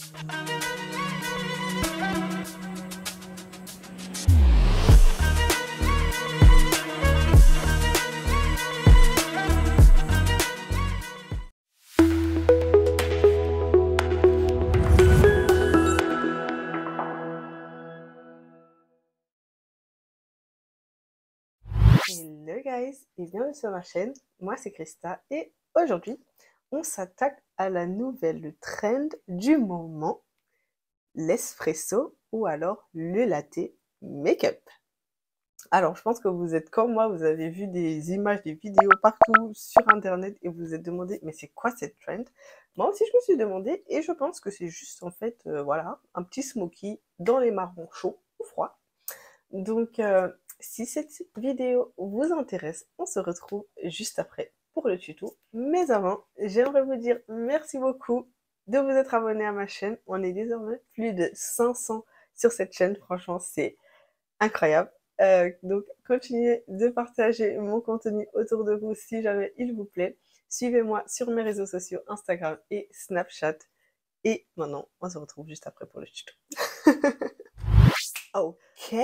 Hello guys et bienvenue sur ma chaîne, moi c'est Christa et aujourd'hui on s'attaque à la nouvelle trend du moment, l'espresso ou alors le latte make-up. Alors je pense que vous êtes comme moi, vous avez vu des images, des vidéos partout sur internet et vous vous êtes demandé mais c'est quoi cette trend? Moi aussi je me suis demandé et je pense que c'est juste en fait voilà un petit smoky dans les marrons chauds ou froids. Donc, si cette vidéo vous intéresse, on se retrouve juste après pour le tuto. Mais avant, j'aimerais vous dire merci beaucoup de vous être abonné à ma chaîne. On est désormais plus de 500 sur cette chaîne. Franchement, c'est incroyable. Donc, continuez de partager mon contenu autour de vous si jamais il vous plaît. Suivez-moi sur mes réseaux sociaux, Instagram et Snapchat. Et maintenant, on se retrouve juste après pour le tuto. Ok,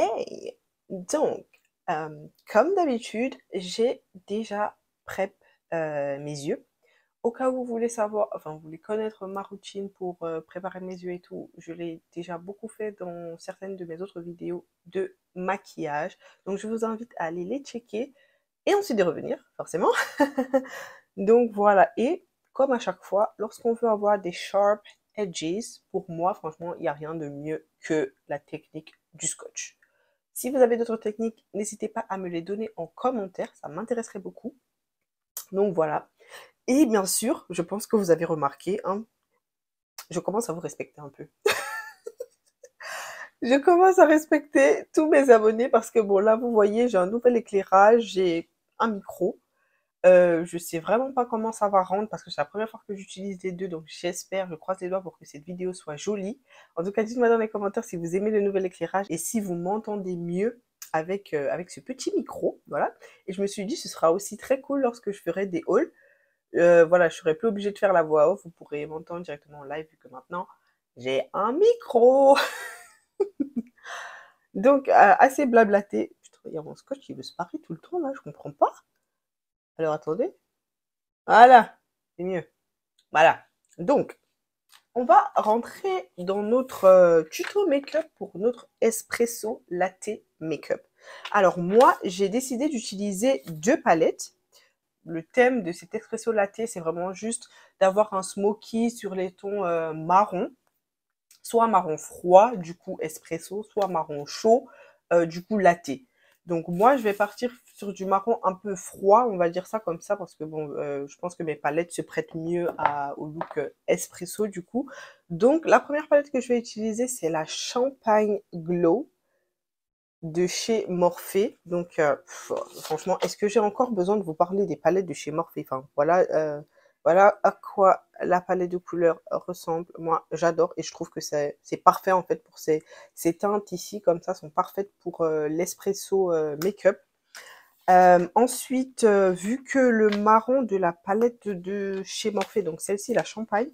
donc, comme d'habitude, j'ai déjà prep mes yeux. Au cas où vous voulez savoir, enfin, vous voulez connaître ma routine pour préparer mes yeux et tout, je l'ai déjà beaucoup fait dans certaines de mes autres vidéos de maquillage. Donc, je vous invite à aller les checker et ensuite de revenir, forcément. Donc, voilà. Et comme à chaque fois, lorsqu'on veut avoir des sharp edges, pour moi, franchement, il n'y a rien de mieux que la technique du scotch. Si vous avez d'autres techniques, n'hésitez pas à me les donner en commentaire, ça m'intéresserait beaucoup. Donc voilà. Et bien sûr, je pense que vous avez remarqué, hein, je commence à vous respecter un peu. Je commence à respecter tous mes abonnés parce que bon là, vous voyez, j'ai un nouvel éclairage, j'ai un micro. Je sais vraiment pas comment ça va rendre parce que c'est la première fois que j'utilise les deux, donc j'espère, je croise les doigts pour que cette vidéo soit jolie. En tout cas, dites-moi dans les commentaires si vous aimez le nouvel éclairage et si vous m'entendez mieux avec ce petit micro, voilà. Et je me suis dit, ce sera aussi très cool lorsque je ferai des hauls. Voilà, je serai plus obligée de faire la voix off, vous pourrez m'entendre directement en live vu que maintenant, j'ai un micro. Donc, assez blablaté. Putain, il y a mon scotch qui veut se barrer tout le temps, là, je comprends pas. Alors, attendez. Voilà, c'est mieux. Voilà. Donc, on va rentrer dans notre tuto make-up pour notre espresso latte make-up. Alors moi, j'ai décidé d'utiliser deux palettes. Le thème de cet espresso latte, c'est vraiment juste d'avoir un smoky sur les tons marron, soit marron froid, du coup espresso, soit marron chaud, du coup latte. Donc moi, je vais partir sur du marron un peu froid, on va dire ça comme ça, parce que bon, je pense que mes palettes se prêtent mieux au look espresso du coup. Donc la première palette que je vais utiliser, c'est la Champagne Glow de chez Morphe. Donc franchement, est-ce que j'ai encore besoin de vous parler des palettes de chez Morphe? Enfin voilà à quoi la palette de couleurs ressemble. Moi, j'adore et je trouve que c'est parfait en fait pour ces teintes ici comme ça sont parfaites pour l'espresso make-up. Ensuite, vu que le marron de la palette de chez Morphe, donc celle-ci, la Champagne,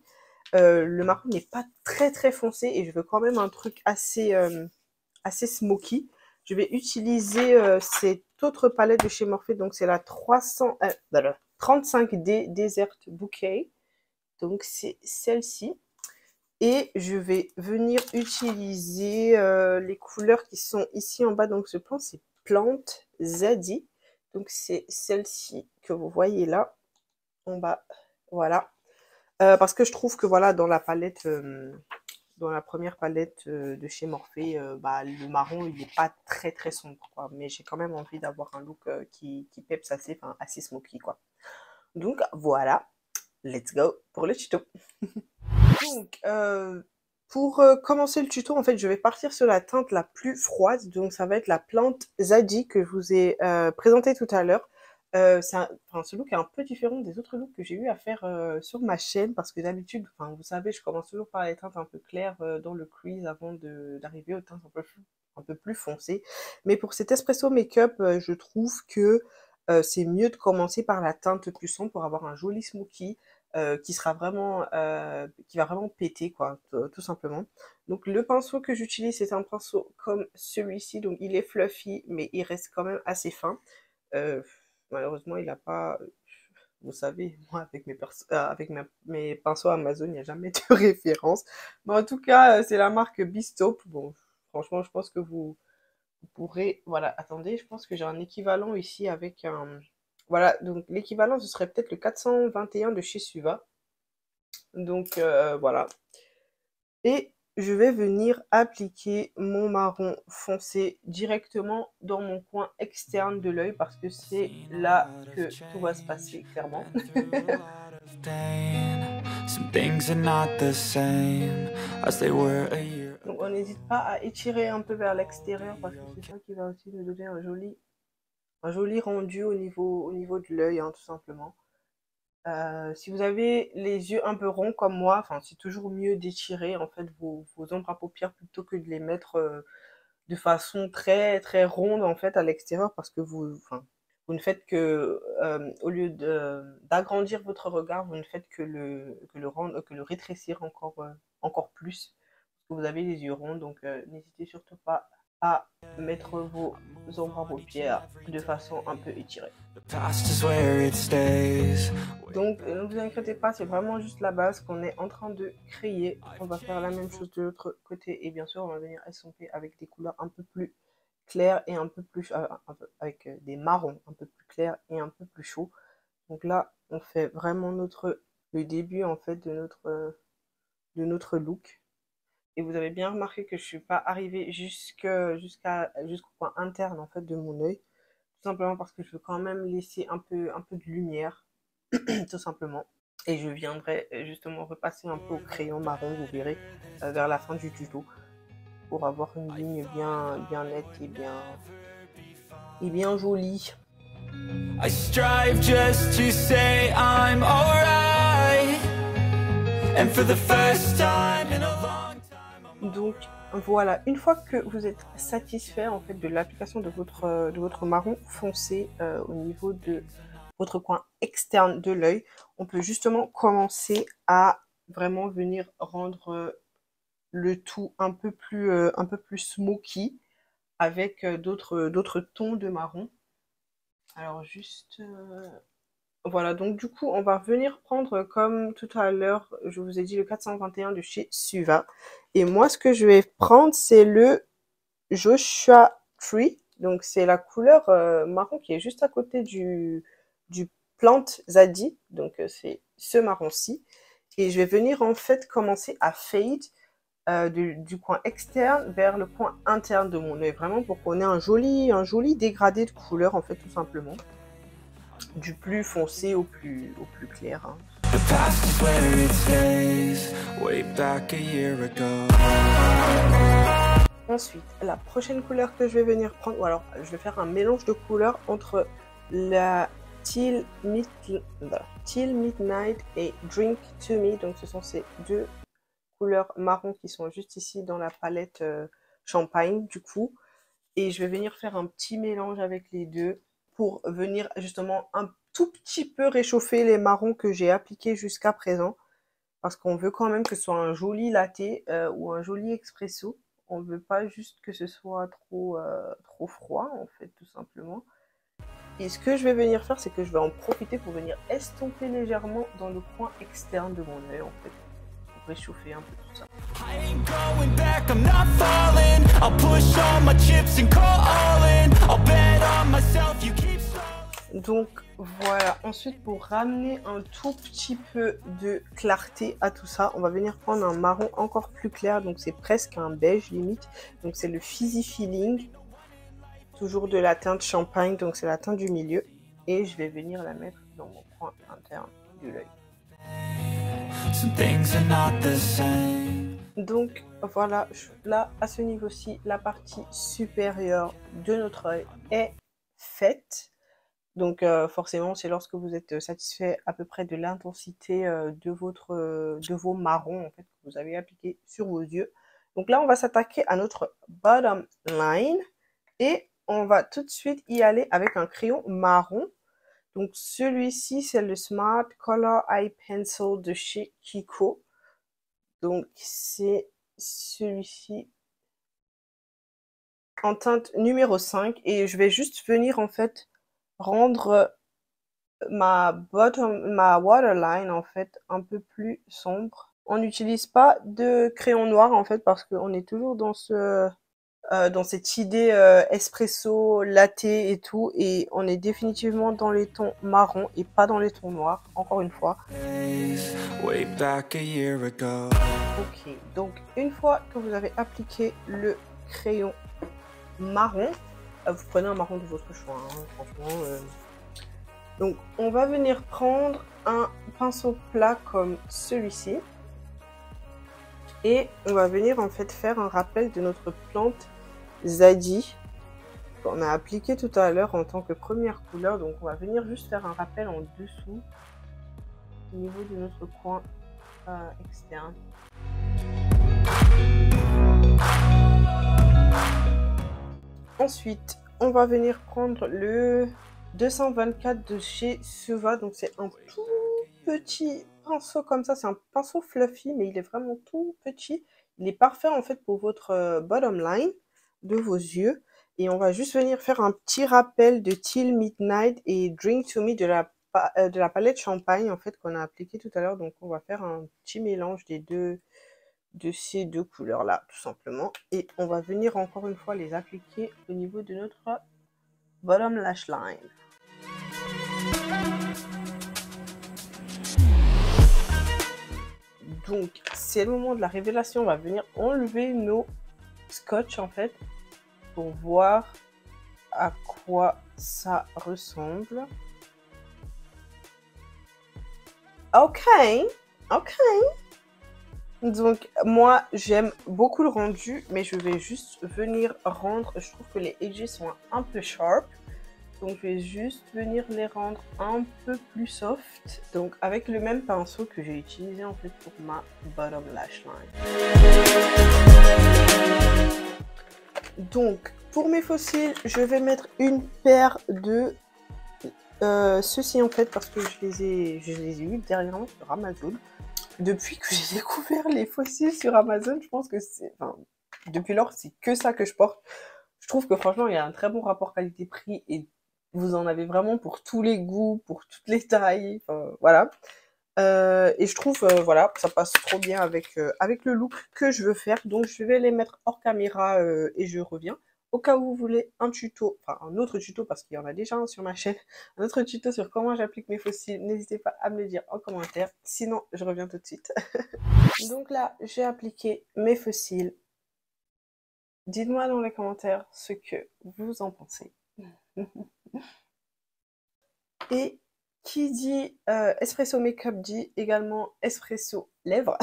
le marron n'est pas très très foncé et je veux quand même un truc assez smoky. Je vais utiliser cette autre palette de chez Morphe, donc c'est la 35D Desert Bouquet. Donc c'est celle-ci. Et je vais venir utiliser les couleurs qui sont ici en bas. Donc ce plan, c'est Plante Zadie. Donc c'est celle-ci que vous voyez là, en bas. Voilà. Parce que je trouve que voilà, dans la palette, dans la première palette de chez Morphe, bah, le marron, il n'est pas très très sombre, quoi. Mais j'ai quand même envie d'avoir un look qui peps assez, enfin, assez smoky, quoi. Donc voilà, let's go pour le tuto. Donc, pour commencer le tuto, en fait, je vais partir sur la teinte la plus froide. Donc, ça va être la Plante Zadie que je vous ai présentée tout à l'heure. Ce look est un peu différent des autres looks que j'ai eu à faire sur ma chaîne parce que d'habitude, enfin, vous savez, je commence toujours par les teintes un peu claires dans le crease avant d'arriver aux teintes un peu plus foncées. Mais pour cet espresso make-up, je trouve que c'est mieux de commencer par la teinte plus sombre pour avoir un joli smoky qui sera vraiment, qui va vraiment péter, quoi, tout simplement. Donc le pinceau que j'utilise, c'est un pinceau comme celui-ci, donc il est fluffy, mais il reste quand même assez fin. Euh, Malheureusement, il n'a pas, vous savez, moi avec mes pinceaux Amazon, il n'y a jamais de référence. Mais en tout cas, c'est la marque Bistop. Bon, franchement, je pense que vous pourrez, voilà, attendez, je pense que j'ai un équivalent ici avec un, voilà, donc l'équivalent, ce serait peut-être le 421 de chez Suva. Donc voilà. Et je vais venir appliquer mon marron foncé directement dans mon coin externe de l'œil parce que c'est là que tout va se passer clairement. Donc on n'hésite pas à étirer un peu vers l'extérieur parce que c'est ça qui va aussi nous donner un joli rendu au niveau de l'œil, hein, tout simplement. Si vous avez les yeux un peu ronds comme moi, enfin, c'est toujours mieux d'étirer en fait vos ombres à paupières plutôt que de les mettre de façon très très ronde en fait à l'extérieur parce que enfin, vous ne faites que au lieu d'agrandir votre regard, vous ne faites que le rétrécir encore plus parce que vous avez les yeux ronds. Donc n'hésitez surtout pas à mettre vos ombres à paupières de façon un peu étirée. Donc ne vous inquiétez pas, c'est vraiment juste la base qu'on est en train de créer. On va faire la même chose de l'autre côté et bien sûr on va venir estomper avec des couleurs un peu plus claires et un peu plus avec des marrons un peu plus clairs et un peu plus chauds. Donc là on fait vraiment le début en fait de notre look. Et vous avez bien remarqué que je suis pas arrivée jusqu'au point interne en fait de mon œil. Tout simplement parce que je veux quand même laisser un peu de lumière, tout simplement. Et je viendrai justement repasser un peu au crayon marron, vous verrez, vers la fin du tuto, pour avoir une ligne bien nette et bien jolie. I strive just to say I'm alright. And for the first time in a long time. Donc voilà, une fois que vous êtes satisfait en fait de l'application de votre marron foncé au niveau de votre coin externe de l'œil, on peut justement commencer à vraiment venir rendre le tout un peu plus smoky avec d'autres tons de marron. Alors juste voilà, donc du coup on va venir prendre comme tout à l'heure, je vous ai dit le 421 de chez Suva. Et moi ce que je vais prendre c'est le Joshua Tree. Donc c'est la couleur marron qui est juste à côté du Plant Zadie. Donc c'est ce marron-ci. Et je vais venir en fait commencer à fade du coin externe vers le coin interne de mon œil. Vraiment pour qu'on ait un joli dégradé de couleur en fait tout simplement. Du plus foncé au plus clair. Hein. Ensuite, la prochaine couleur que je vais venir prendre, ou alors je vais faire un mélange de couleurs entre la Teal Midnight et Drink to Me. Donc ce sont ces deux couleurs marron qui sont juste ici dans la palette champagne du coup. Et je vais venir faire un petit mélange avec les deux pour venir justement un tout petit peu réchauffer les marrons que j'ai appliqués jusqu'à présent. Parce qu'on veut quand même que ce soit un joli latte ou un joli expresso. On veut pas juste que ce soit trop froid, en fait, tout simplement. Et ce que je vais venir faire, c'est que je vais en profiter pour venir estomper légèrement dans le coin externe de mon œil, en fait. Pour réchauffer un peu tout ça. Donc voilà, ensuite pour ramener un tout petit peu de clarté à tout ça, on va venir prendre un marron encore plus clair, donc c'est presque un beige limite, donc c'est le Fizzy Feeling, toujours de la teinte champagne, donc c'est la teinte du milieu, et je vais venir la mettre dans mon coin interne de l'œil. Donc voilà, là à ce niveau-ci, la partie supérieure de notre œil est faite. Donc forcément, c'est lorsque vous êtes satisfait à peu près de l'intensité de vos marrons en fait, que vous avez appliqué sur vos yeux. Donc là, on va s'attaquer à notre bottom line et on va tout de suite y aller avec un crayon marron. Donc celui-ci, c'est le Smart Color Eye Pencil de chez Kiko. Donc c'est celui-ci en teinte numéro 5. Et je vais juste venir en fait rendre ma waterline en fait un peu plus sombre. On n'utilise pas de crayon noir en fait parce qu'on est toujours dans dans cette idée espresso, latte et tout, et on est définitivement dans les tons marron et pas dans les tons noirs, encore une fois. Ok, donc une fois que vous avez appliqué le crayon marron, vous prenez un marron de votre choix, hein, franchement. Donc on va venir prendre un pinceau plat comme celui-ci et on va venir en fait faire un rappel de notre plante Zadie qu'on a appliqué tout à l'heure en tant que première couleur. Donc on va venir juste faire un rappel en dessous au niveau de notre coin externe. Ensuite on va venir prendre le 224 de chez Suva. Donc c'est un tout petit pinceau comme ça, c'est un pinceau fluffy mais il est vraiment tout petit. Il est parfait en fait pour votre bottom line de vos yeux. Et on va juste venir faire un petit rappel de Till Midnight et Drink to Me de la palette Champagne en fait qu'on a appliqué tout à l'heure. Donc on va faire un petit mélange de ces deux couleurs là tout simplement. Et on va venir encore une fois les appliquer au niveau de notre bottom lash line. Donc c'est le moment de la révélation. On va venir enlever nos scotch en fait pour voir à quoi ça ressemble. Ok. Donc moi j'aime beaucoup le rendu, mais je vais juste venir rendre, je trouve que les edges sont un peu sharp, donc je vais juste venir les rendre un peu plus soft, donc avec le même pinceau que j'ai utilisé en fait pour ma bottom lash line. Donc pour mes faux cils, je vais mettre une paire de ceux-ci en fait parce que je les ai eus dernièrement sur Amazon. Depuis que j'ai découvert les faux cils sur Amazon, je pense que c'est... Enfin, depuis lors, c'est que ça que je porte. Je trouve que franchement, il y a un très bon rapport qualité-prix et vous en avez vraiment pour tous les goûts, pour toutes les tailles, enfin, voilà. Et je trouve, voilà, ça passe trop bien avec le look que je veux faire. Donc, je vais les mettre hors caméra et je reviens. Au cas où vous voulez un tuto, enfin un autre tuto, parce qu'il y en a déjà un sur ma chaîne, un autre tuto sur comment j'applique mes faux cils, n'hésitez pas à me le dire en commentaire. Sinon, je reviens tout de suite. Donc là, j'ai appliqué mes faux cils. Dites-moi dans les commentaires ce que vous en pensez. Et qui dit espresso make-up dit également espresso lèvres.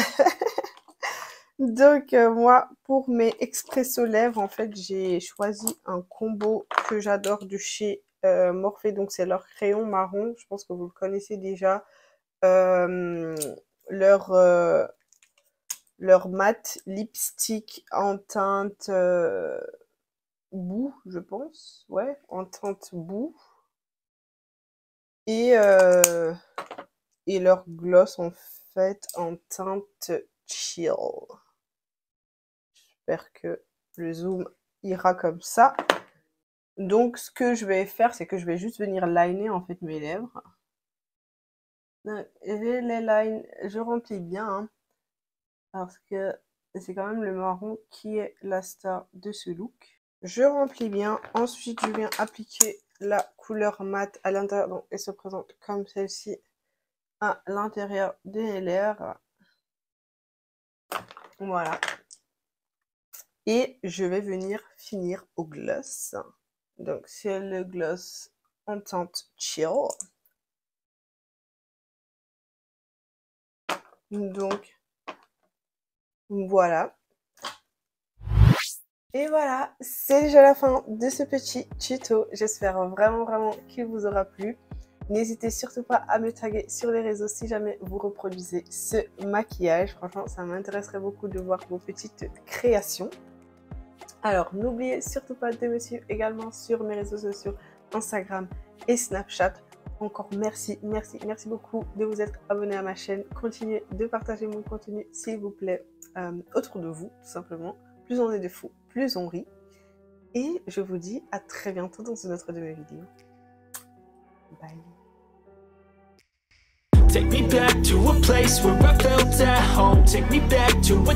Donc moi, pour mes expresso lèvres, en fait, j'ai choisi un combo que j'adore de chez Morphe. Donc c'est leur crayon marron, je pense que vous le connaissez déjà. Leur mat lipstick en teinte boue, je pense. Ouais, en teinte boue. Et leur gloss en fait en teinte chill. J'espère que le zoom ira comme ça. Donc ce que je vais faire, c'est que je vais juste venir liner en fait mes lèvres. Les lines, je remplis bien hein, parce que c'est quand même le marron qui est la star de ce look. Je remplis bien, ensuite je viens appliquer la couleur mat à l'intérieur, donc elle se présente comme celle-ci à l'intérieur des lèvres. Voilà. Et je vais venir finir au gloss. Donc c'est le gloss en teinte chill. Donc voilà. Et voilà, c'est déjà la fin de ce petit tuto. J'espère vraiment qu'il vous aura plu. N'hésitez surtout pas à me taguer sur les réseaux si jamais vous reproduisez ce maquillage. Franchement, ça m'intéresserait beaucoup de voir vos petites créations. Alors, n'oubliez surtout pas de me suivre également sur mes réseaux sociaux, Instagram et Snapchat. encore merci beaucoup de vous être abonné à ma chaîne. Continuez de partager mon contenu, s'il vous plaît, autour de vous, tout simplement. Plus on est de fous, plus on rit. Et je vous dis à très bientôt dans une autre de mes vidéos. Bye. Take me back to a place where I felt at home. Take me back to a